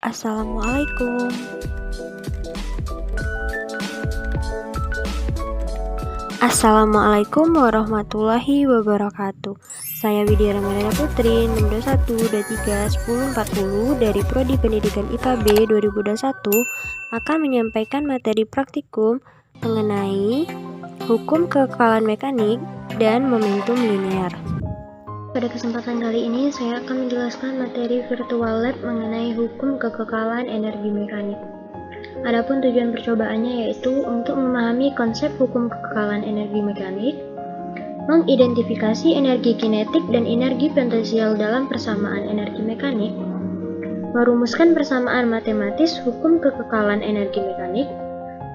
Assalamualaikum. Assalamualaikum warahmatullahi wabarakatuh. Saya Widya Ramadhana Putri, 621231040 dari Prodi Pendidikan IPB 2021 akan menyampaikan materi praktikum mengenai hukum kekekalan mekanik dan momentum linear. Pada kesempatan kali ini, saya akan menjelaskan materi virtual lab mengenai hukum kekekalan energi mekanik. Adapun tujuan percobaannya yaitu untuk memahami konsep hukum kekekalan energi mekanik, mengidentifikasi energi kinetik dan energi potensial dalam persamaan energi mekanik, merumuskan persamaan matematis hukum kekekalan energi mekanik,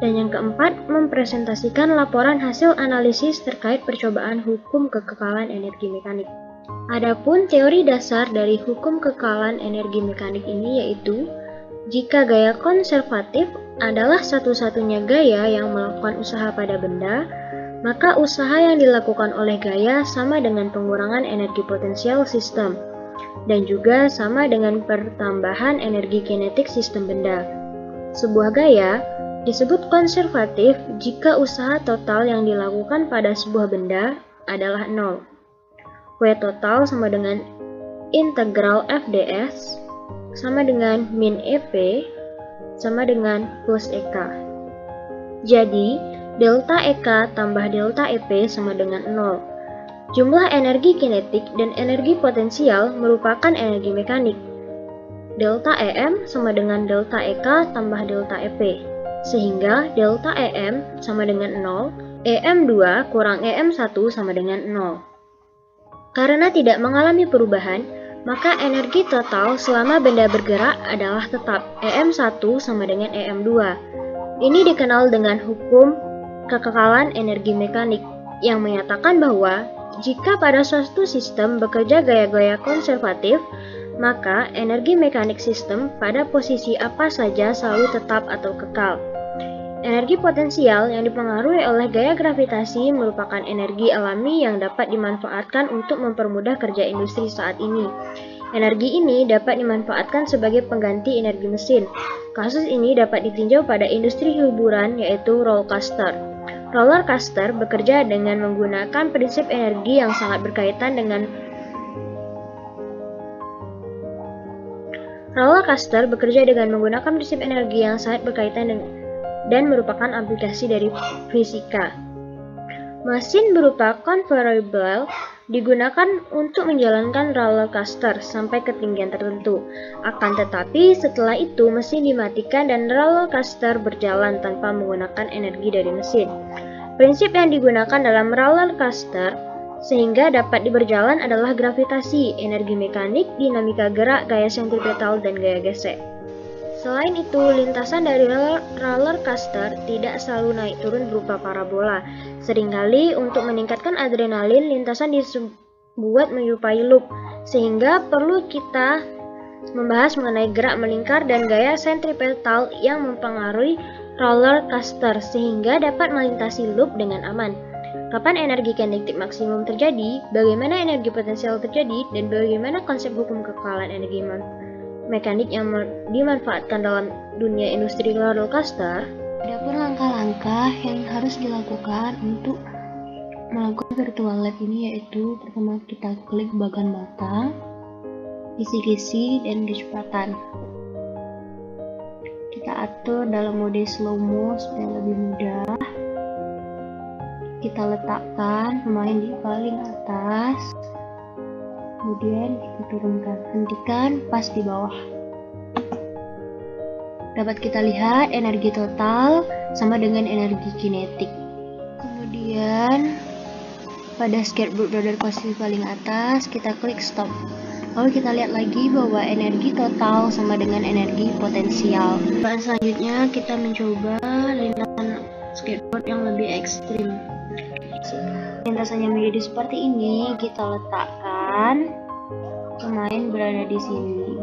dan yang keempat, mempresentasikan laporan hasil analisis terkait percobaan hukum kekekalan energi mekanik. Adapun teori dasar dari hukum kekekalan energi mekanik ini yaitu jika gaya konservatif adalah satu-satunya gaya yang melakukan usaha pada benda, maka usaha yang dilakukan oleh gaya sama dengan pengurangan energi potensial sistem, dan juga sama dengan pertambahan energi kinetik sistem benda. Sebuah gaya disebut konservatif jika usaha total yang dilakukan pada sebuah benda adalah 0. W total sama dengan integral FdS sama dengan min EP sama dengan plus EK. Jadi, delta EK tambah delta EP sama dengan 0. Jumlah energi kinetik dan energi potensial merupakan energi mekanik. Delta EM sama dengan delta EK tambah delta EP. Sehingga delta EM sama dengan 0, EM2 kurang EM1 sama dengan 0. Karena tidak mengalami perubahan, maka energi total selama benda bergerak adalah tetap EM1 sama dengan EM2. Ini dikenal dengan hukum kekekalan energi mekanik yang menyatakan bahwa jika pada suatu sistem bekerja gaya-gaya konservatif, maka energi mekanik sistem pada posisi apa saja selalu tetap atau kekal. Energi potensial yang dipengaruhi oleh gaya gravitasi merupakan energi alami yang dapat dimanfaatkan untuk mempermudah kerja industri saat ini. Energi ini dapat dimanfaatkan sebagai pengganti energi mesin. Kasus ini dapat ditinjau pada industri hiburan yaitu rollercoaster. Rollercoaster bekerja dengan menggunakan prinsip energi yang sangat berkaitan dengan dan merupakan aplikasi dari fisika. Mesin berupa convertible digunakan untuk menjalankan roller coaster sampai ketinggian tertentu. Akan tetapi setelah itu mesin dimatikan dan roller coaster berjalan tanpa menggunakan energi dari mesin. Prinsip yang digunakan dalam roller coaster sehingga dapat berjalan adalah gravitasi, energi mekanik, dinamika gerak, gaya sentripetal, dan gaya gesek. Selain itu, lintasan dari roller coaster tidak selalu naik turun berupa parabola. Seringkali untuk meningkatkan adrenalin, lintasan dibuat menyerupai loop, sehingga perlu kita membahas mengenai gerak melingkar dan gaya sentripetal yang mempengaruhi roller coaster sehingga dapat melintasi loop dengan aman. Kapan energi kinetik maksimum terjadi, bagaimana energi potensial terjadi, dan bagaimana konsep hukum kekekalan energi mekanik yang dimanfaatkan dalam dunia industri roller coaster. Adapun langkah-langkah yang harus dilakukan untuk melakukan virtual lab ini yaitu pertama kita klik bagian mata, kisi-kisi, dan kecepatan. Kita atur dalam mode slow mo supaya lebih mudah. Kita letakkan pemain di paling atas. Kemudian kita turunkan, hentikan pas di bawah. Dapat kita lihat energi total sama dengan energi kinetik. Kemudian pada skateboard roller coaster paling atas kita klik stop. Lalu kita lihat lagi bahwa energi total sama dengan energi potensial. Dan selanjutnya kita mencoba lintasan skateboard yang lebih ekstrim. Lintasannya menjadi seperti ini, kita letakkan pemain berada di sini.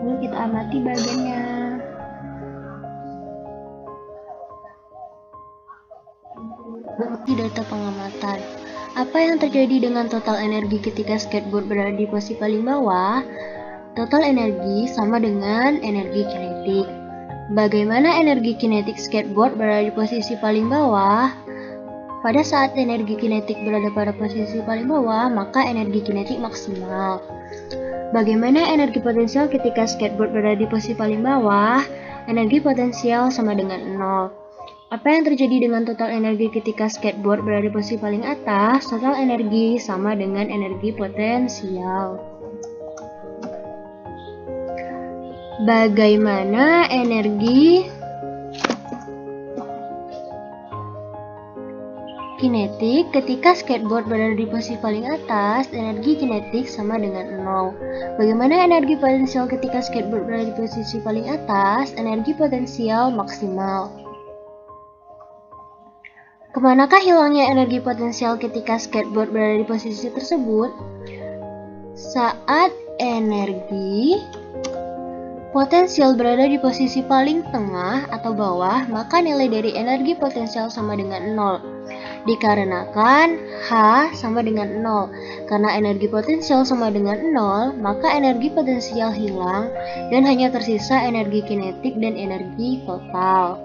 Lalu kita amati bagiannya. Bukti data pengamatan. Apa yang terjadi dengan total energi ketika skateboard berada di posisi paling bawah? Total energi sama dengan energi kinetik. Bagaimana energi kinetik skateboard berada di posisi paling bawah? Pada saat energi kinetik berada pada posisi paling bawah, maka energi kinetik maksimal. Bagaimana energi potensial ketika skateboard berada di posisi paling bawah? Energi potensial sama dengan 0. Apa yang terjadi dengan total energi ketika skateboard berada di posisi paling atas? Total energi sama dengan energi potensial. Bagaimana energi kinetik ketika skateboard berada di posisi paling atas? Energi kinetik sama dengan 0. Bagaimana energi potensial ketika skateboard berada di posisi paling atas? Energi potensial maksimal. Kemanakah hilangnya energi potensial ketika skateboard berada di posisi tersebut? Saat energi potensial berada di posisi paling tengah atau bawah, maka nilai dari energi potensial sama dengan 0. Dikarenakan H sama dengan 0. Karena energi potensial sama dengan 0, maka energi potensial hilang dan hanya tersisa energi kinetik dan energi total.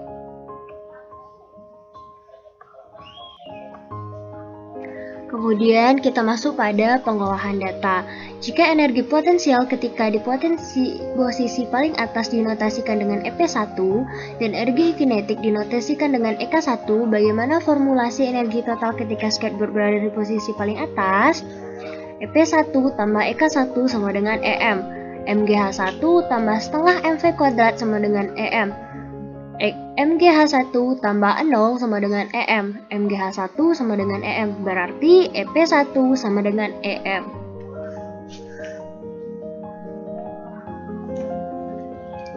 Kemudian kita masuk pada pengolahan data. Jika energi potensial ketika di posisi paling atas dinotasikan dengan EP1 dan energi kinetik dinotasikan dengan EK1, bagaimana formulasi energi total ketika skateboard berada di posisi paling atas? EP1 tambah EK1 sama dengan EM. MGH1 tambah setengah MV kuadrat sama dengan EM. MGH1 tambah 0 sama dengan EM. MGH1 sama dengan EM. Berarti EP1 sama dengan EM.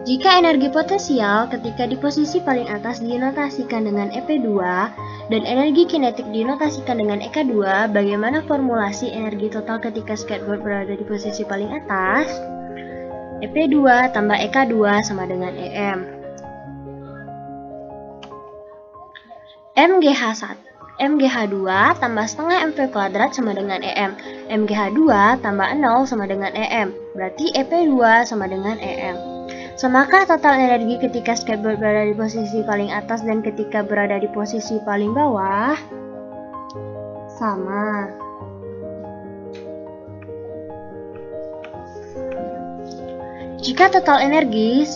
Jika energi potensial ketika di posisi paling atas dinotasikan dengan EP2 dan energi kinetik dinotasikan dengan EK2, bagaimana formulasi energi total ketika skateboard berada di posisi paling atas? EP2 tambah EK2 sama dengan EM. MGH2 tambah setengah MV kuadrat sama dengan EM. MGH2 tambah 0 sama dengan EM. Berarti EP2 sama dengan EM. Samakah total energi ketika skateboard berada di posisi paling atas dan ketika berada di posisi paling bawah? Sama. Jika total energi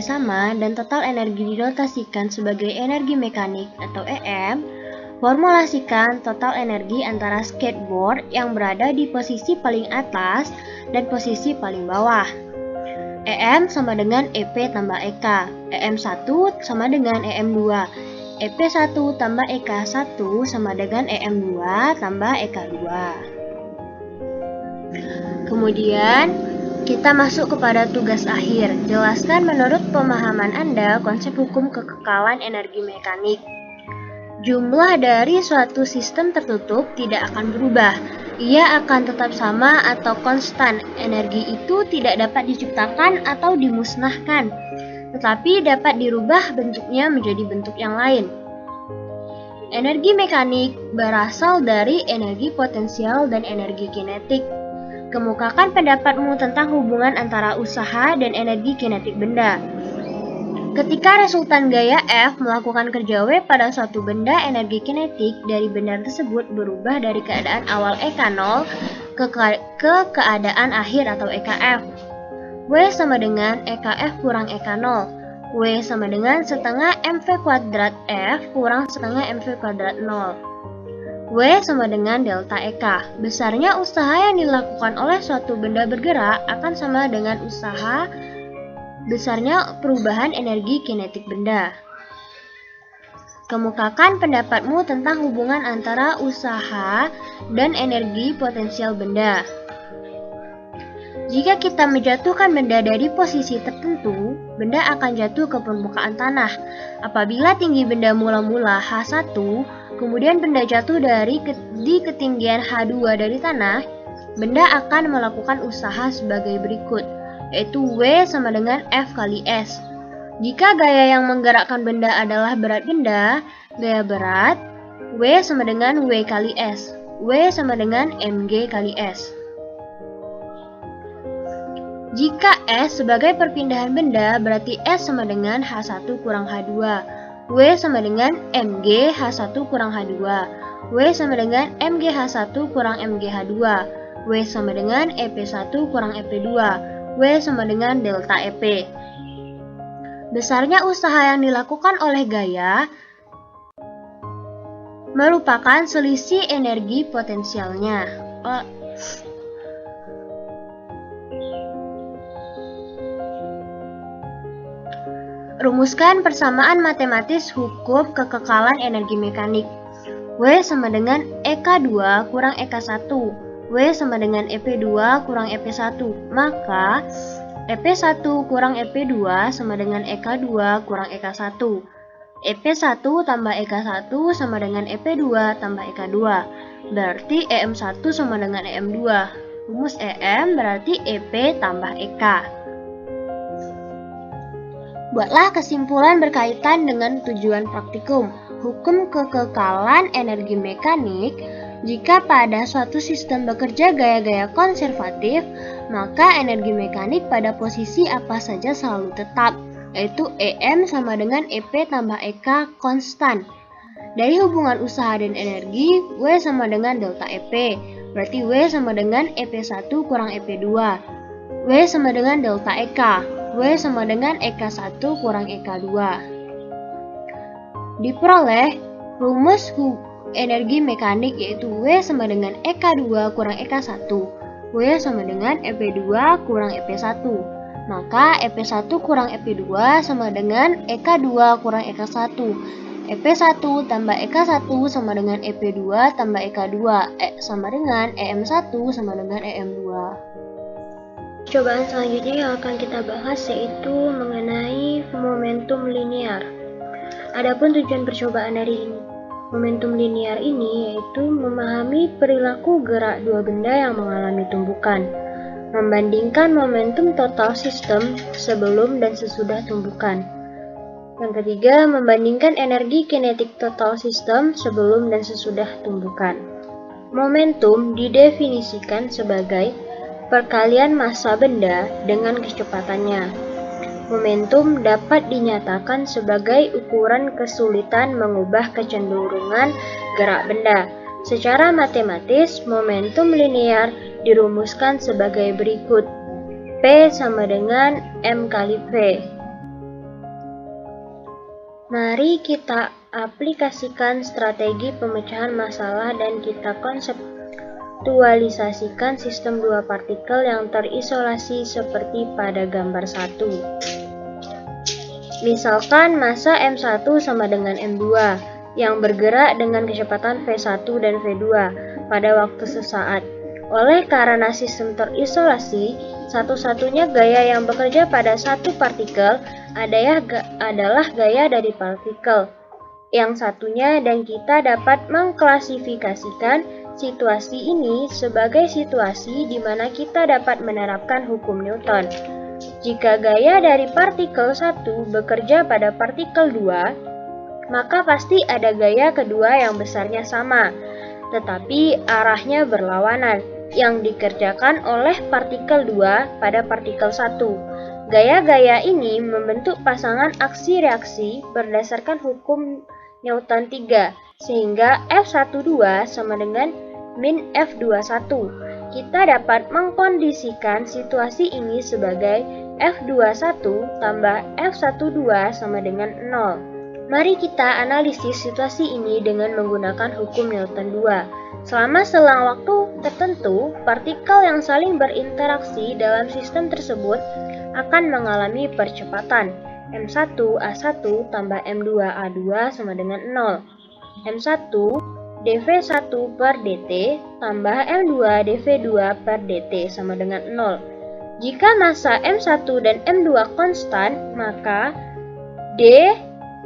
sama dan total energi dinotasikan sebagai energi mekanik atau EM, formulasikan total energi antara skateboard yang berada di posisi paling atas dan posisi paling bawah. EM sama dengan EP tambah EK. EM1 sama dengan EM2. EP1 tambah EK1 sama dengan EM2 tambah EK2. Kemudian kita masuk kepada tugas akhir. Jelaskan menurut pemahaman Anda konsep hukum kekekalan energi mekanik. Jumlah dari suatu sistem tertutup tidak akan berubah. Ia akan tetap sama atau konstan. Energi itu tidak dapat diciptakan atau dimusnahkan, tetapi dapat dirubah bentuknya menjadi bentuk yang lain. Energi mekanik berasal dari energi potensial dan energi kinetik. Kemukakan pendapatmu tentang hubungan antara usaha dan energi kinetik benda. Ketika resultan gaya F melakukan kerja W pada suatu benda, energi kinetik dari benda tersebut berubah dari keadaan awal EK0 ke keadaan akhir atau EKF. W sama dengan EKF kurang EK0. W sama dengan setengah MV kuadrat F kurang setengah MV kuadrat 0. W sama dengan delta EK. Besarnya usaha yang dilakukan oleh suatu benda bergerak akan sama dengan usaha besarnya perubahan energi kinetik benda. Kemukakan pendapatmu tentang hubungan antara usaha dan energi potensial benda. Jika kita menjatuhkan benda dari posisi tertentu, benda akan jatuh ke permukaan tanah. Apabila tinggi benda mula-mula H1, kemudian benda jatuh di ketinggian H2 dari tanah, benda akan melakukan usaha sebagai berikut, yaitu W sama dengan F kali S. Jika gaya yang menggerakkan benda adalah berat benda, gaya berat W sama dengan W kali S. W sama dengan Mg kali S. Jika S sebagai perpindahan benda, berarti S sama dengan H1 kurang H2. W sama dengan Mg H1 kurang H2. W sama dengan Mg H1 kurang Mg H2. W sama dengan EP1 kurang EP2. W sama dengan delta EP. Besarnya usaha yang dilakukan oleh gaya merupakan selisih energi potensialnya. Rumuskan persamaan matematis hukum kekekalan energi mekanik. W sama dengan EK2 kurang EK1. W sama dengan EP2 kurang EP1. Maka EP1 kurang EP2 sama dengan EK2 kurang EK1. EP1 tambah EK1 sama dengan EP2 tambah EK2. Berarti EM1 sama dengan EM2. Rumus EM berarti EP tambah EK. Buatlah kesimpulan berkaitan dengan tujuan praktikum. Hukum kekekalan energi mekanik, jika pada suatu sistem bekerja gaya-gaya konservatif, maka energi mekanik pada posisi apa saja selalu tetap, yaitu EM sama dengan EP tambah EK konstan. Dari hubungan usaha dan energi, W sama dengan delta EP, berarti W sama dengan EP1 kurang EP2. W sama dengan delta EK. W sama dengan EK1 kurang EK2. Diperoleh rumus energi mekanik yaitu W sama dengan EK2 kurang EK1. W sama dengan EP2 kurang EP1. Maka EP1 kurang EP2 sama dengan EK2 kurang EK1. EP1 tambah EK1 sama dengan EP2 tambah EK2 sama dengan EM1 sama dengan EM2. Percobaan selanjutnya yang akan kita bahas yaitu mengenai momentum linear. Adapun tujuan percobaan dari momentum linear ini yaitu memahami perilaku gerak dua benda yang mengalami tumbukan, membandingkan momentum total sistem sebelum dan sesudah tumbukan. Yang ketiga, membandingkan energi kinetik total sistem sebelum dan sesudah tumbukan. Momentum didefinisikan sebagai perkalian massa benda dengan kecepatannya. Momentum dapat dinyatakan sebagai ukuran kesulitan mengubah kecenderungan gerak benda. Secara matematis, momentum linear dirumuskan sebagai berikut. P sama dengan M kali V. Mari kita aplikasikan strategi pemecahan masalah dan kita konseptualisasikan sistem dua partikel yang terisolasi seperti pada gambar 1. Misalkan massa M1 sama dengan M2 yang bergerak dengan kecepatan V1 dan V2 pada waktu sesaat. Oleh karena sistem terisolasi, satu-satunya gaya yang bekerja pada satu partikel adalah gaya dari partikel yang satunya, dan kita dapat mengklasifikasikan situasi ini sebagai situasi di mana kita dapat menerapkan hukum Newton. Jika gaya dari partikel 1 bekerja pada partikel 2, maka pasti ada gaya kedua yang besarnya sama, tetapi arahnya berlawanan, yang dikerjakan oleh partikel 2 pada partikel 1. Gaya-gaya ini membentuk pasangan aksi-reaksi berdasarkan hukum Newton 3, sehingga F12 sama dengan min F21. Kita dapat mengkondisikan situasi ini sebagai F21 tambah F12 sama dengan 0. Mari kita analisis situasi ini dengan menggunakan hukum Newton 2. Selama selang waktu tertentu, partikel yang saling berinteraksi dalam sistem tersebut akan mengalami percepatan. M1A1 tambah M2A2 sama dengan 0. M1 dV1 per dt tambah M2 dV2 per dt sama dengan 0. Jika massa M1 dan M2 konstan, maka D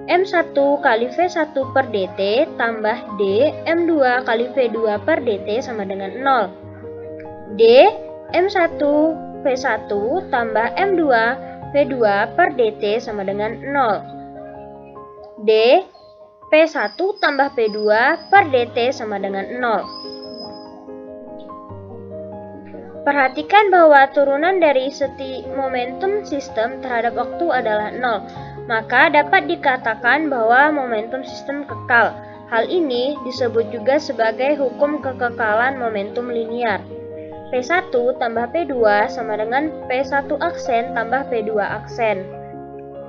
M1 kali V1 per dt tambah D M2 kali V2 per dt sama dengan 0. D M1 V1 tambah M2 V2 per dt sama dengan 0. D P1 tambah P2 per dt sama dengan 0. Perhatikan bahwa turunan dari momentum sistem terhadap waktu adalah 0, maka dapat dikatakan bahwa momentum sistem kekal. Hal ini disebut juga sebagai hukum kekekalan momentum linier. P1 tambah P2 sama dengan P1 aksen tambah P2 aksen.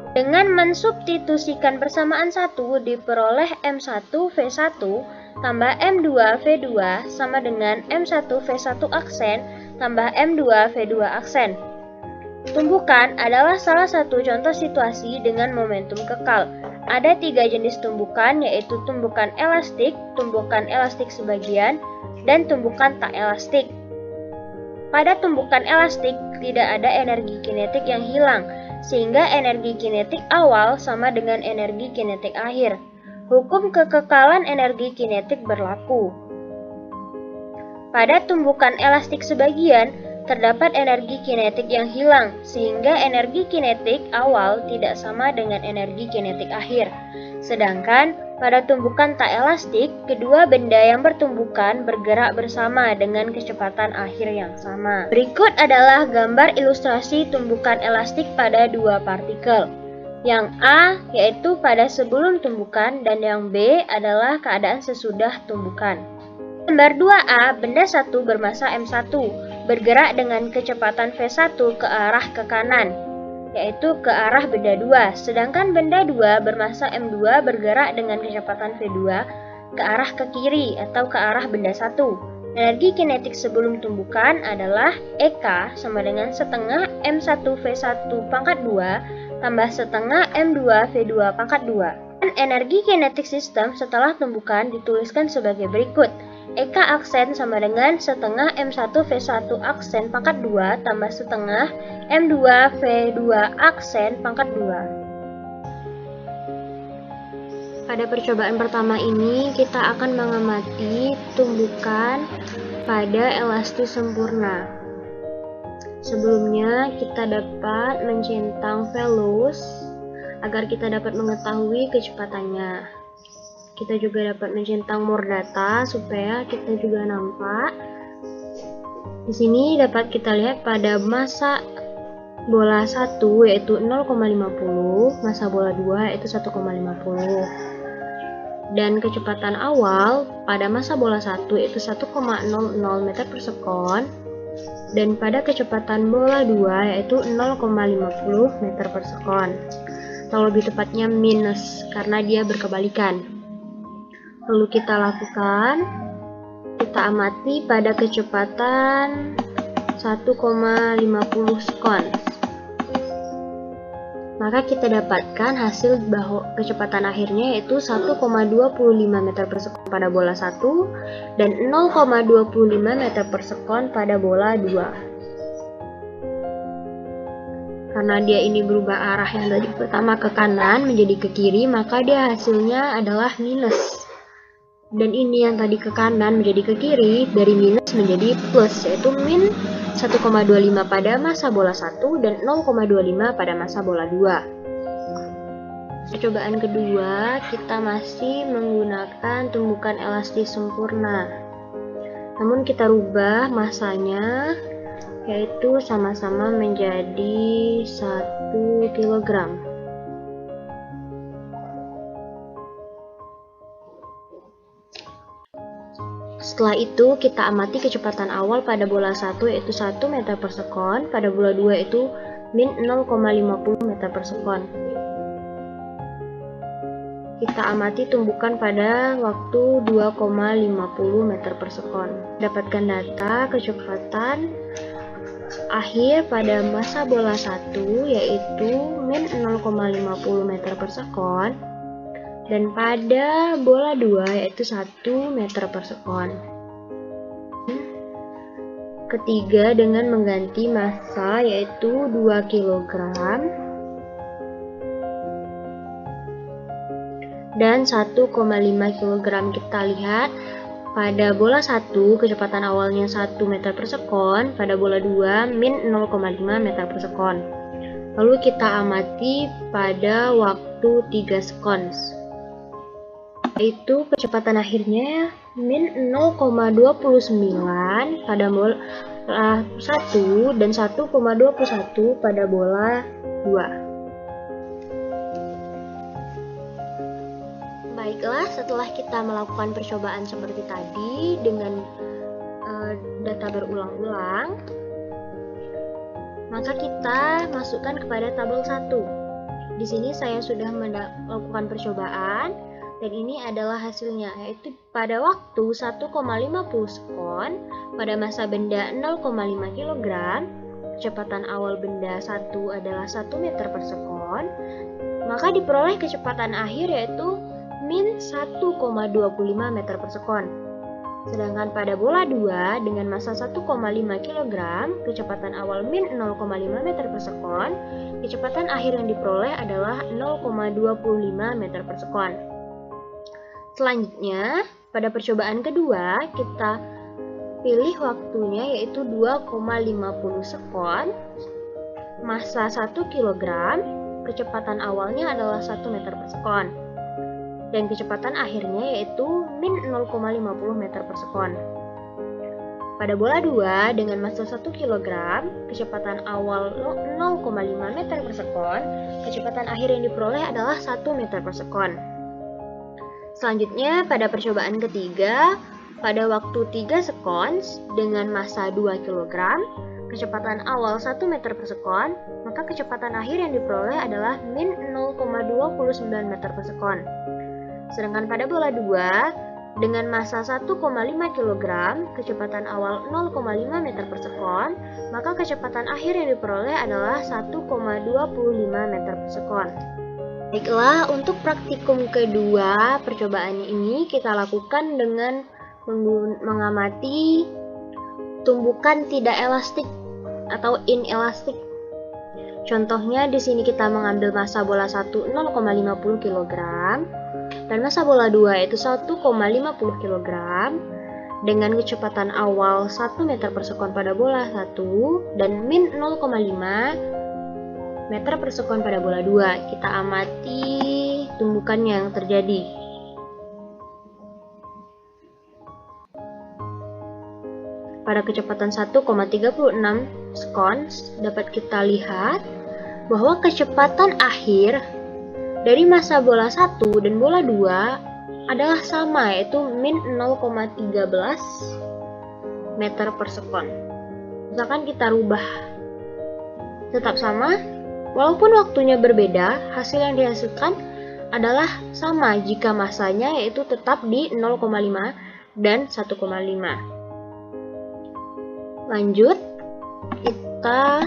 Dengan mensubstitusikan persamaan 1 diperoleh M1 V1 tambah M2 V2 sama dengan M1 V1 aksen tambah M2 V2 aksen. Tumbukan adalah salah satu contoh situasi dengan momentum kekal. Ada 3 jenis tumbukan, yaitu tumbukan elastik sebagian, dan tumbukan tak elastik. Pada tumbukan elastik tidak ada energi kinetik yang hilang, sehingga energi kinetik awal sama dengan energi kinetik akhir. Hukum kekekalan energi kinetik berlaku. Pada tumbukan elastik sebagian, terdapat energi kinetik yang hilang, sehingga energi kinetik awal tidak sama dengan energi kinetik akhir. Sedangkan pada tumbukan tak elastik, kedua benda yang bertumbukan bergerak bersama dengan kecepatan akhir yang sama. Berikut adalah gambar ilustrasi tumbukan elastik pada dua partikel. Yang A yaitu pada sebelum tumbukan dan yang B adalah keadaan sesudah tumbukan. Gambar 2A, benda 1 bermasa M1 bergerak dengan kecepatan V1 ke arah ke kanan, yaitu ke arah benda 2, sedangkan benda 2 bermasa M2 bergerak dengan kecepatan V2 ke arah ke kiri atau ke arah benda 1. Energi kinetik sebelum tumbukan adalah EK sama dengan setengah M1 V1 pangkat 2 tambah setengah M2 V2 pangkat 2. Dan energi kinetik sistem setelah tumbukan dituliskan sebagai berikut. EK aksen sama dengan setengah M1 V1 aksen pangkat 2 tambah setengah M2 V2 aksen pangkat 2. Pada percobaan pertama ini kita akan mengamati tumbukan pada elastis sempurna. Sebelumnya kita dapat mencentang velus agar kita dapat mengetahui kecepatannya. Kita juga dapat mencentang more data supaya kita juga nampak. Di sini dapat kita lihat pada masa bola 1 yaitu 0,50, masa bola 2 yaitu 1,50. Dan kecepatan awal pada masa bola 1 yaitu 1,00 meter per sekon. Dan pada kecepatan bola 2 yaitu 0,50 meter per sekon. Atau lebih tepatnya minus karena dia berkebalikan. Lalu kita lakukan, kita amati pada kecepatan 1,50 sekon. Maka kita dapatkan hasil bahwa kecepatan akhirnya yaitu 1,25 meter per sekon pada bola 1 dan 0,25 meter per sekon pada bola 2. Karena dia ini berubah arah yang dari pertama ke kanan menjadi ke kiri, maka dia hasilnya adalah minus. Dan ini yang tadi ke kanan menjadi ke kiri, dari minus menjadi plus, yaitu min 1,25 pada masa bola 1 dan 0,25 pada masa bola 2. Percobaan kedua, kita masih menggunakan tumbukan elastis sempurna. Namun kita rubah masanya, yaitu sama-sama menjadi 1 kg. Setelah itu kita amati kecepatan awal pada bola 1 yaitu 1 meter per sekon, pada bola 2 itu min 0,50 meter per sekon. Kita amati tumbukan pada waktu 2,50 meter per sekon. Dapatkan data kecepatan akhir pada masa bola 1 yaitu min 0,50 meter per sekon. Dan pada bola 2 yaitu 1 meter per sekon. Ketiga dengan mengganti massa yaitu 2 kg dan 1,5 kg. Kita lihat pada bola 1 kecepatan awalnya 1 meter per sekon, pada bola 2 min 0,5 meter per sekon. Lalu kita amati pada waktu 3 sekons. yaitu kecepatan akhirnya min 0,29 pada bola 1 dan 1,21 pada bola 2. Baiklah, setelah kita melakukan percobaan seperti tadi dengan data berulang-ulang, maka kita masukkan kepada tabel 1. Di sini saya sudah melakukan percobaan dan ini adalah hasilnya, yaitu pada waktu 1,50 sekon pada massa benda 0,5 kg, kecepatan awal benda 1 adalah 1 meter per sekon, maka diperoleh kecepatan akhir yaitu min 1,25 meter per sekon. Sedangkan pada bola 2 dengan massa 1,5 kg, kecepatan awal min 0,5 meter per sekon, kecepatan akhir yang diperoleh adalah 0,25 meter per sekon. Selanjutnya, pada percobaan kedua, kita pilih waktunya yaitu 2,50 sekon, massa 1 kg, kecepatan awalnya adalah 1 meter per sekon. Dan kecepatan akhirnya yaitu min 0,50 meter per sekon. Pada bola 2 dengan massa 1 kg, kecepatan awal 0,5 meter per sekon, kecepatan akhir yang diperoleh adalah 1 meter per sekon. Selanjutnya pada percobaan ketiga, pada waktu 3 sekon dengan massa 2 kg, kecepatan awal 1 meter per sekon, maka kecepatan akhir yang diperoleh adalah min 0,29 meter per sekon. Sedangkan pada bola 2, dengan massa 1,5 kg, kecepatan awal 0,5 meter per sekon, maka kecepatan akhir yang diperoleh adalah 1,25 meter per sekon. Baiklah, untuk praktikum kedua percobaan ini kita lakukan dengan mengamati tumbukan tidak elastik atau inelastik. Contohnya di sini kita mengambil massa bola 1 0,50 kg dan massa bola 2 yaitu 1,50 kg dengan kecepatan awal 1 meter per sekon pada bola 1 dan min 0,5 meter per sekon pada bola 2. Kita amati tumbukan yang terjadi. Pada kecepatan 1,36 sekon dapat kita lihat bahwa kecepatan akhir dari massa bola 1 dan bola 2 adalah sama, yaitu min 0,13 meter per sekon. Misalkan kita rubah tetap sama, walaupun waktunya berbeda, hasil yang dihasilkan adalah sama jika massanya yaitu tetap di 0,5 dan 1,5. Lanjut, kita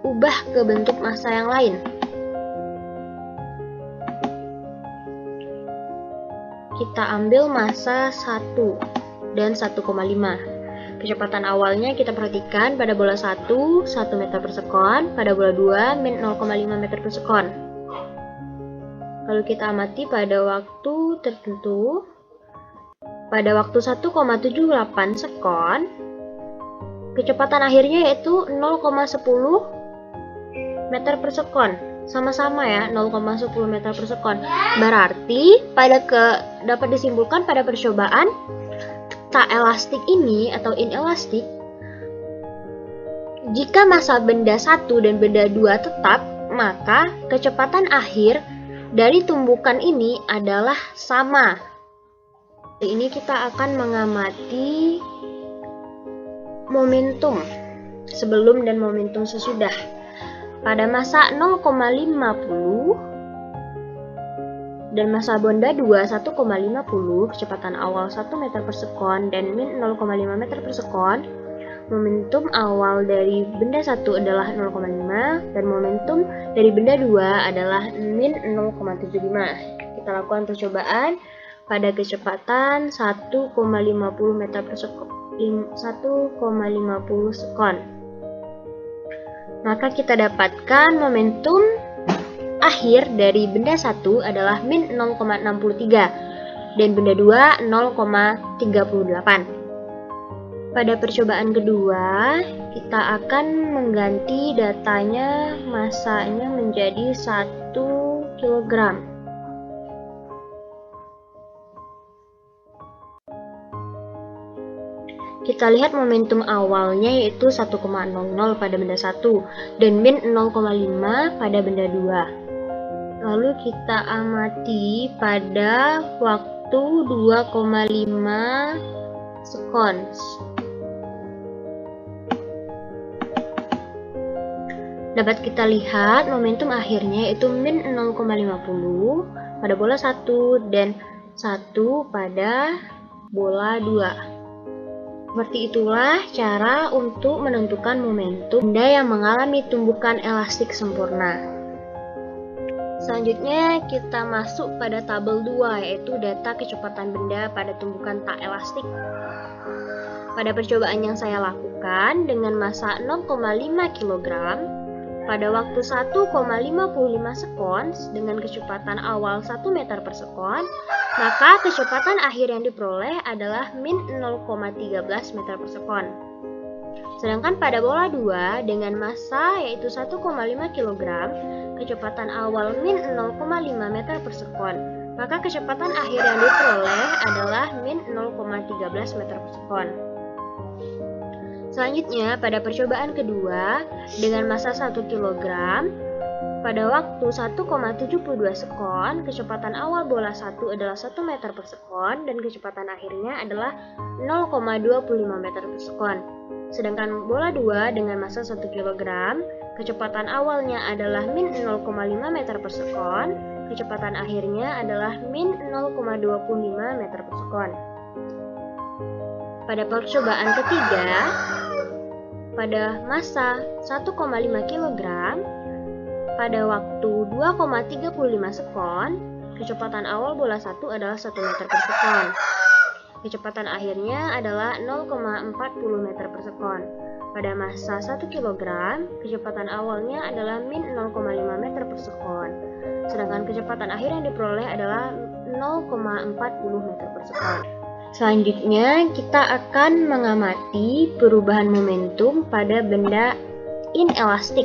ubah ke bentuk massa yang lain. Kita ambil massa 1 dan 1,5. Kecepatan awalnya kita perhatikan pada bola 1, 1 meter per sekon, pada bola 2, min 0,5 meter per sekon. Lalu kita amati pada waktu tertentu, pada waktu 1,78 sekon, kecepatan akhirnya yaitu 0,10 meter per sekon. Sama-sama ya, 0,10 meter per sekon. Berarti dapat disimpulkan pada percobaan tak elastik ini atau inelastik, jika massa benda 1 dan benda 2 tetap, maka kecepatan akhir dari tumbukan ini adalah sama. Di ini kita akan mengamati momentum sebelum dan momentum sesudah. Pada massa 0,50 dan massa benda 2 1,50, kecepatan awal 1 meter per sekon dan min 0,5 meter per sekon, momentum awal dari benda 1 adalah 0,5 dan momentum dari benda 2 adalah min 0,75. Kita lakukan percobaan pada kecepatan 1,50 meter per sekon, 1,50 sekon. Maka kita dapatkan momentum akhir dari benda 1 adalah min 0,63 dan benda 2 0,38. Pada percobaan kedua, kita akan mengganti datanya, massanya menjadi 1 kg. Kita lihat momentum awalnya yaitu 1,00 pada benda 1 dan min 0,5 pada benda 2. Lalu kita amati pada waktu 2,5 seconds. Dapat kita lihat momentum akhirnya yaitu min 0,50 pada bola 1 dan 1 pada bola 2. Seperti itulah cara untuk menentukan momentum benda yang mengalami tumbukan elastik sempurna. Selanjutnya kita masuk pada tabel 2 yaitu data kecepatan benda pada tumbukan tak elastik. Pada percobaan yang saya lakukan dengan massa 0,5 kg pada waktu 1,55 seconds dengan kecepatan awal 1 meter per sekon, maka kecepatan akhir yang diperoleh adalah min 0,13 meter per sekon. Sedangkan pada bola 2 dengan massa yaitu 1,5 kg, kecepatan awal min 0,5 meter per sekon, maka kecepatan akhir yang diperoleh adalah min 0,13 meter per sekon. Selanjutnya, pada percobaan kedua, dengan massa 1 kg, pada waktu 1,72 sekon, kecepatan awal bola 1 adalah 1 meter per sekon, dan kecepatan akhirnya adalah 0,25 meter per sekon. Sedangkan bola 2 dengan massa 1 kg, kecepatan awalnya adalah min 0,5 meter per sekon, kecepatan akhirnya adalah min 0,25 meter per sekon. Pada percobaan ketiga, pada massa 1,5 kg, pada waktu 2,35 sekon, kecepatan awal bola 1 adalah 1 meter per sekon. Kecepatan akhirnya adalah 0,40 meter per sekon. Pada massa 1 kg, kecepatan awalnya adalah min 0,5 meter per sekon. Sedangkan kecepatan akhir yang diperoleh adalah 0,40 meter per sekon. Selanjutnya, kita akan mengamati perubahan momentum pada benda inelastik.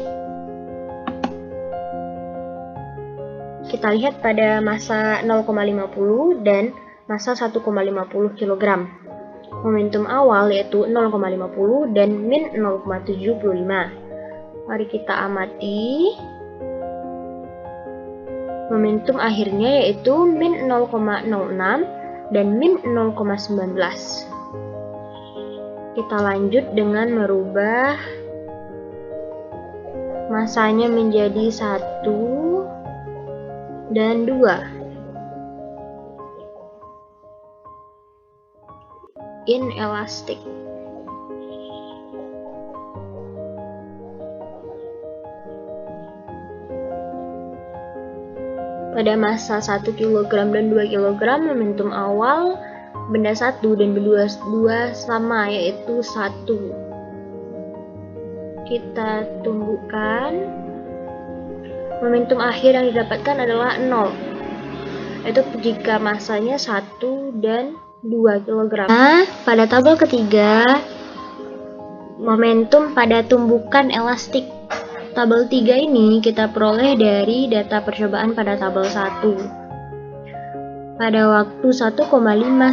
Kita lihat pada massa 0,50 dan massa 1,50 kg. Momentum awal yaitu 0,50 dan min 0,75. Mari kita amati. Momentum akhirnya yaitu min 0,06 dan min 0,19. Kita lanjut dengan merubah massanya menjadi 1 dan 2. Inelastik. Pada massa 1 kg dan 2 kg, momentum awal benda 1 dan benda 2 sama, yaitu 1. Kita tumbuhkan. Momentum akhir yang didapatkan adalah 0. Itu jika massanya 1 dan 2 kg. Nah, pada tabel ketiga, momentum pada tumbukan elastik. Tabel 3 ini kita peroleh dari data percobaan pada tabel 1. Pada waktu 1,5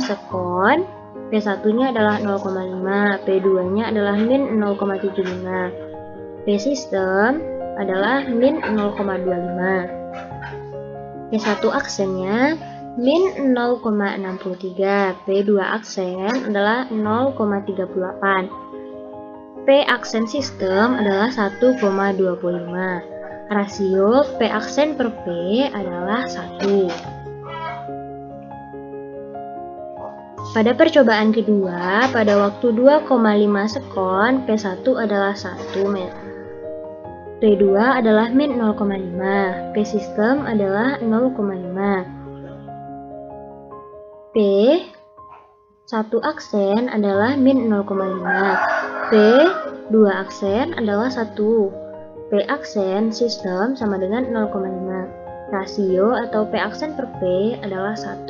sekon, P1-nya adalah 0,5, P2-nya adalah min 0,75, P-system adalah min 0,25. P1 aksennya min 0,63, P2 aksen adalah 0,38. P aksen sistem adalah 1,25. Rasio P aksen per P adalah 1. Pada percobaan kedua, pada waktu 2,5 sekon, P1 adalah 1 meter. P2 adalah min 0,5. P sistem adalah 0,5. P 1 aksen adalah min 0,5. P 2 aksen adalah 1. P aksen sistem sama dengan 0,5. Rasio atau P aksen per P adalah 1.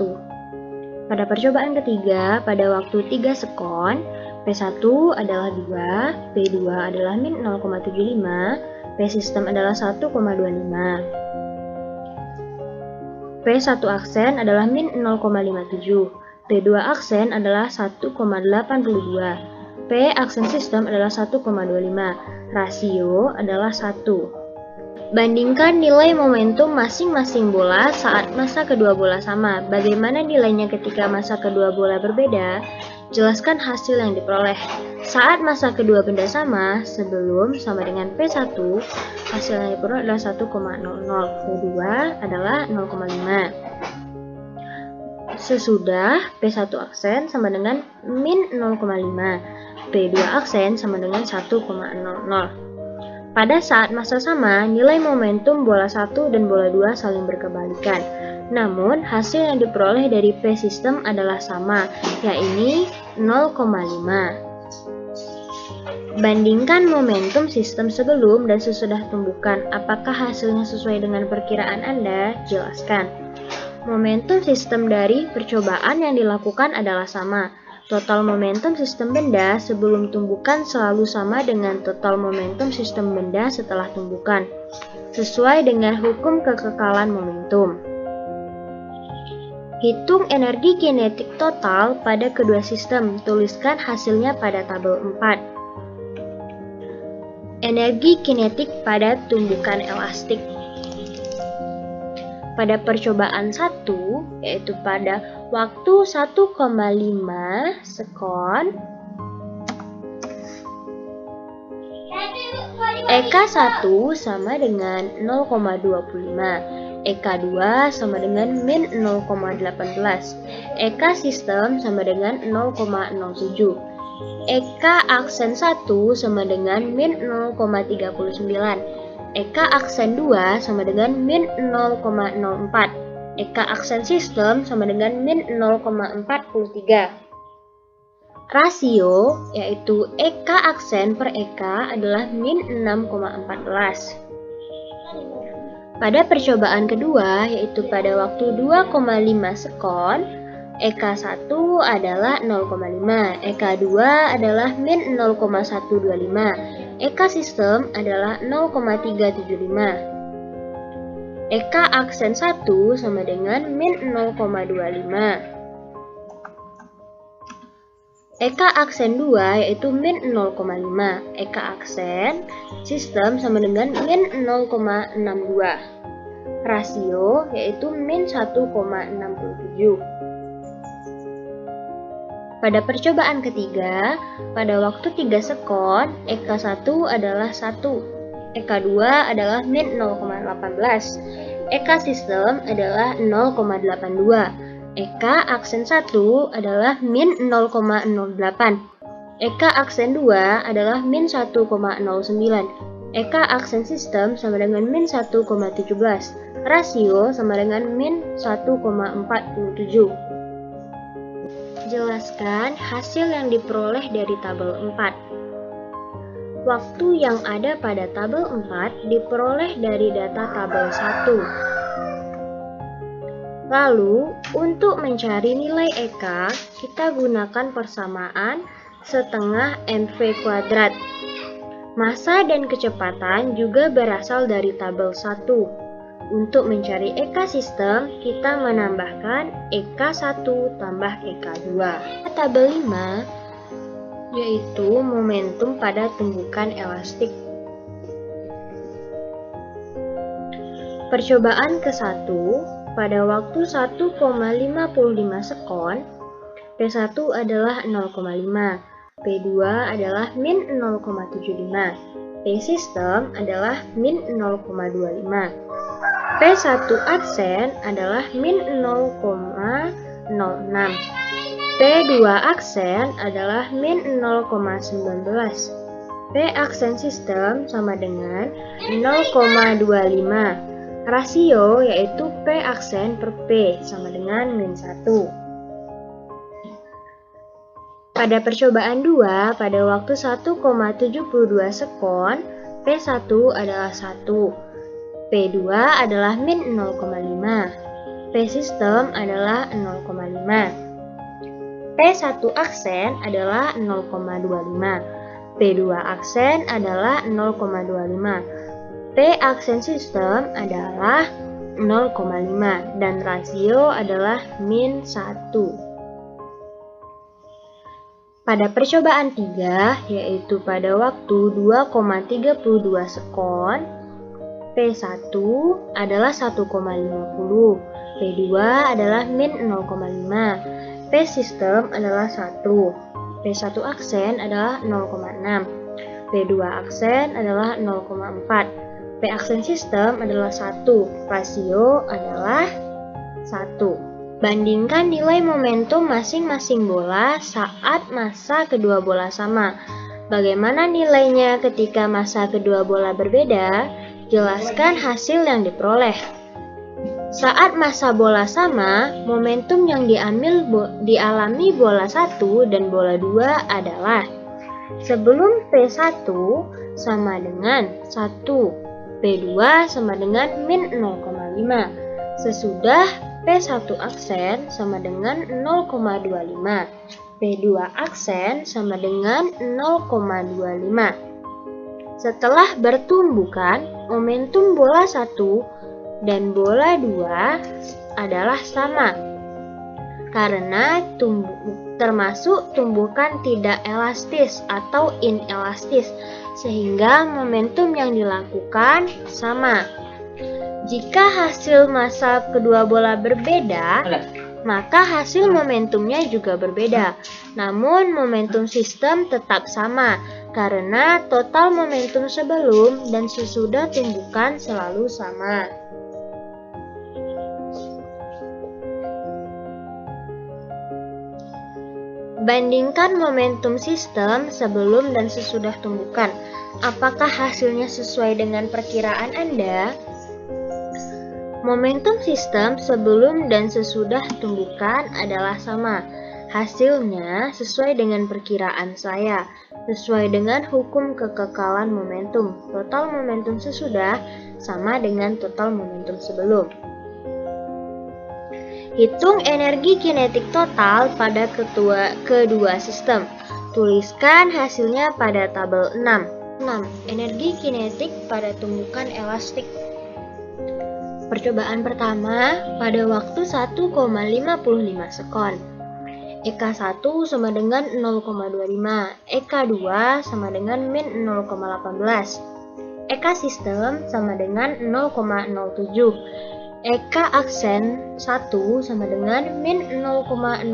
Pada percobaan ketiga, pada waktu 3 sekon, P1 adalah 2, P2 adalah min 0,75, P sistem adalah 1,25. P1 aksen adalah min 0,57. P2 aksen adalah 1,82. P aksen sistem adalah 1,25. Rasio adalah 1. Bandingkan nilai momentum masing-masing bola saat masa kedua bola sama. Bagaimana nilainya ketika masa kedua bola berbeda? Jelaskan hasil yang diperoleh. Saat masa kedua benda sama, sebelum sama dengan P1, hasil yang diperoleh adalah 1,00. P2 adalah 0,5. Sesudah P1 aksen sama dengan min 0,5. P2 aksen sama dengan 1,00. Pada saat masa sama, nilai momentum bola 1 dan bola 2 saling berkebalikan. Namun, hasil yang diperoleh dari P sistem adalah sama, yaitu 0,5. Bandingkan momentum sistem sebelum dan sesudah tumbukan. Apakah hasilnya sesuai dengan perkiraan Anda? Jelaskan. Momentum sistem dari percobaan yang dilakukan adalah sama. Total momentum sistem benda sebelum tumbukan selalu sama dengan total momentum sistem benda setelah tumbukan, sesuai dengan hukum kekekalan momentum. Hitung energi kinetik total pada kedua sistem. Tuliskan hasilnya pada tabel 4. Energi kinetik pada tumbukan elastik. Pada percobaan 1, yaitu pada waktu 1,5 sekon, EK1 sama dengan 0,25, EK2 sama dengan min 0,18, EK sistem sama dengan 0,07, EK aksen 1 sama dengan min 0,39, EK aksen 2 sama dengan min 0,04, EK aksen sistem sama dengan min 0,43. Rasio, yaitu EK aksen per EK adalah min 6,14. Pada percobaan kedua, yaitu pada waktu 2,5 sekon, EK1 adalah 0,5, EK2 adalah min 0,125, EK sistem adalah 0,375. EK aksen 1 sama dengan min 0,25. EK aksen 2 yaitu min 0,5. EK aksen sistem sama dengan min 0,62. Rasio yaitu min 1,67. Pada percobaan ketiga, pada waktu 3 sekon, EK1 adalah 1, EK2 adalah min 0,18, EK sistem adalah 0,82, EK aksen 1 adalah min 0,08, EK aksen 2 adalah min 1,09, EK aksen sistem sama dengan min 1,17, rasio sama dengan min 1,47. Jelaskan hasil yang diperoleh dari tabel 4. Waktu yang ada pada tabel 4 diperoleh dari data tabel 1. Lalu, untuk mencari nilai EK, kita gunakan persamaan setengah mv kuadrat. Massa dan kecepatan juga berasal dari tabel 1. Untuk mencari EK sistem, kita menambahkan EK1 tambah EK2. Tabel 5, yaitu momentum pada tumbukan elastik. Percobaan ke-1, pada waktu 1,55 sekon, P1 adalah 0,5, P2 adalah min 0,75, P sistem adalah min 0,25. P1 aksen adalah min 0,06. P2 aksen adalah min 0,19. P aksen sistem sama dengan 0,25. Rasio yaitu P aksen per P sama dengan min 1. Pada percobaan 2, pada waktu 1,72 sekon, P1 adalah 1. P2 adalah min 0,5, P sistem adalah 0,5, P1 aksen adalah 0,25, P2 aksen adalah 0,25, P aksen sistem adalah 0,5, dan rasio adalah min 1. Pada percobaan 3, yaitu pada waktu 2,32 sekon, P1 adalah 1,50, P2 adalah min 0,5, P sistem adalah 1, P1 aksen adalah 0,6, P2 aksen adalah 0,4, P aksen sistem adalah 1, rasio adalah 1. Bandingkan nilai momentum masing-masing bola saat massa kedua bola sama. Bagaimana nilainya ketika massa kedua bola berbeda? Jelaskan hasil yang diperoleh. Saat massa bola sama, momentum yang dialami bola 1 dan bola 2 adalah: sebelum P1 sama dengan 1, P2 sama dengan min 0,5, sesudah P1 aksen sama dengan 0,25, P2 aksen sama dengan 0,25. Setelah bertumbukan, momentum bola 1 dan bola 2 adalah sama, karena termasuk tumbukan tidak elastis atau inelastis, sehingga momentum yang dilakukan sama. Jika hasil massa kedua bola berbeda, maka hasil momentumnya juga berbeda. Namun momentum sistem tetap sama, karena total momentum sebelum dan sesudah tumbukan selalu sama. Bandingkan momentum sistem sebelum dan sesudah tumbukan. Apakah hasilnya sesuai dengan perkiraan Anda? Momentum sistem sebelum dan sesudah tumbukan adalah sama. Hasilnya sesuai dengan perkiraan saya, sesuai dengan hukum kekekalan momentum. Total momentum sesudah sama dengan total momentum sebelum. Hitung energi kinetik total pada kedua sistem. Tuliskan hasilnya pada tabel 6. 6. Energi kinetik pada tumbukan elastik. Percobaan pertama pada waktu 1,55 sekon. EK1 sama dengan 0,25, EK2 sama dengan min 0,18, EK sistem sama dengan 0,07, EK aksen 1 sama dengan min 0,04,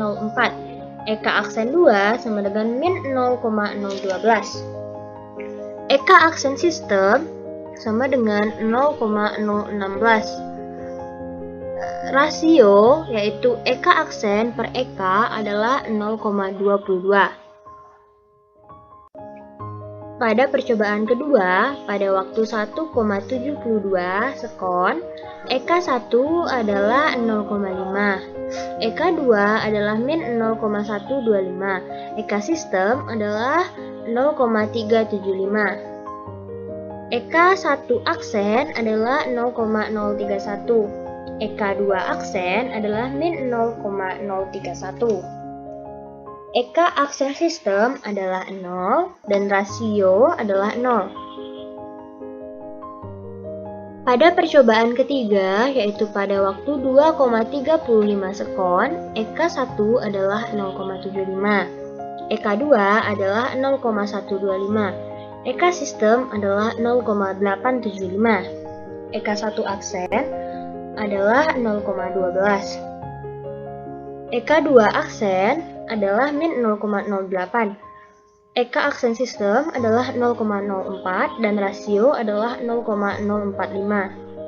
EK aksen 2 sama dengan min 0,012, EK aksen sistem sama dengan 0,016. Rasio yaitu EK aksen per EK adalah 0,22. Pada percobaan kedua, pada waktu 1,72 sekon, EK1 adalah 0,5, EK2 adalah min 0,125, EK sistem adalah 0,375. EK1 aksen adalah 0,031, EK2 aksen adalah min 0,031. EK aksen sistem adalah 0 dan rasio adalah 0. Pada percobaan ketiga, yaitu pada waktu 2,35 sekon, EK1 adalah 0,75, EK2 adalah 0,125, EK sistem adalah 0,875, EK1 aksen adalah 0,12, EK2 aksen adalah min 0,08, EK aksen sistem adalah 0,04 dan rasio adalah 0,045.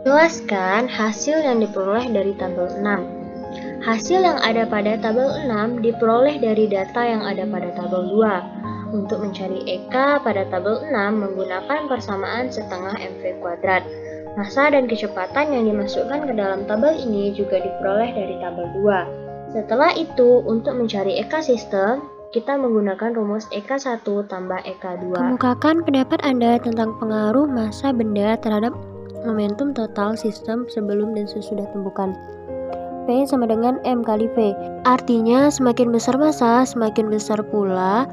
Jelaskan hasil yang diperoleh dari tabel 6. Hasil yang ada pada tabel 6 diperoleh dari data yang ada pada tabel 2. Untuk mencari EK pada tabel 6 menggunakan persamaan setengah MV kuadrat. Massa dan kecepatan yang dimasukkan ke dalam tabel ini juga diperoleh dari tabel 2. Setelah itu, untuk mencari EK sistem, kita menggunakan rumus EK1 tambah EK2. Kemukakan pendapat Anda tentang pengaruh massa benda terhadap momentum total sistem sebelum dan sesudah tumbukan. P sama dengan M kali V. Artinya, semakin besar massa, semakin besar pula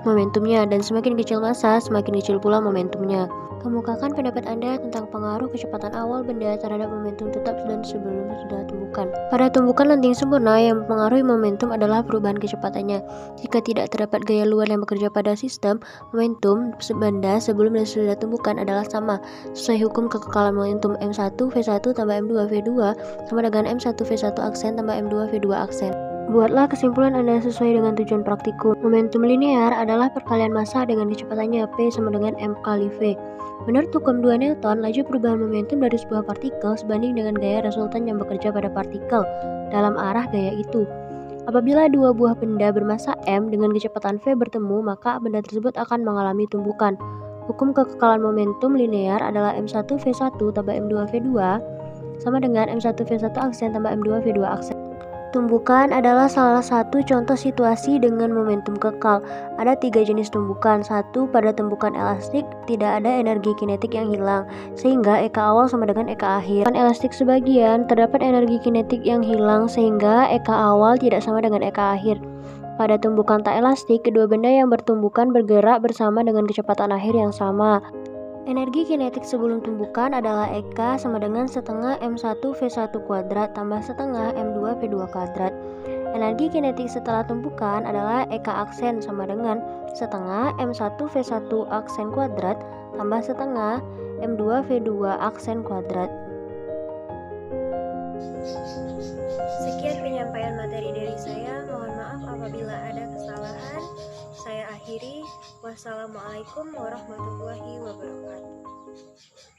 momentumnya, dan semakin kecil massa, semakin kecil pula momentumnya. Kemukakan pendapat Anda tentang pengaruh kecepatan awal benda terhadap momentum tetap dan sebelum sudah tumbukan. Pada tumbukan lenting sempurna, yang mempengaruhi momentum adalah perubahan kecepatannya. Jika tidak terdapat gaya luar yang bekerja pada sistem, momentum benda sebelum dan sesudah tumbukan adalah sama. Sesuai hukum kekekalan momentum, M1V1 tambah M2V2 sama dengan M1V1 aksen tambah M2V2 aksen. Buatlah kesimpulan Anda sesuai dengan tujuan praktikum. Momentum linear adalah perkalian massa dengan kecepatannya P sama dengan M kali V. Menurut hukum 2 Newton, laju perubahan momentum dari sebuah partikel sebanding dengan gaya resultan yang bekerja pada partikel dalam arah gaya itu. Apabila dua buah benda bermassa M dengan kecepatan V bertemu, maka benda tersebut akan mengalami tumbukan. Hukum kekekalan momentum linear adalah M1V1 tambah M2V2 sama dengan M1V1 aksen tambah M2V2 aksen. Tumbukan adalah salah satu contoh situasi dengan momentum kekal. Ada 3 jenis tumbukan. 1. Pada tumbukan elastik, tidak ada energi kinetik yang hilang, sehingga Eka awal sama dengan Eka akhir. Tumbukan elastik sebagian, terdapat energi kinetik yang hilang, sehingga Eka awal tidak sama dengan Eka akhir. Pada tumbukan tak elastik, kedua benda yang bertumbukan bergerak bersama dengan kecepatan akhir yang sama. Energi kinetik sebelum tumbukan adalah Eka sama dengan setengah M1V1 kuadrat tambah setengah M2V2 kuadrat. Energi kinetik setelah tumbukan adalah Eka aksen sama dengan setengah M1V1 aksen kuadrat tambah setengah M2V2 aksen kuadrat. Sekian penyampaian materi dari saya. Mohon maaf apabila ada kesalahan. Saya akhiri. Wassalamualaikum warahmatullahi wabarakatuh.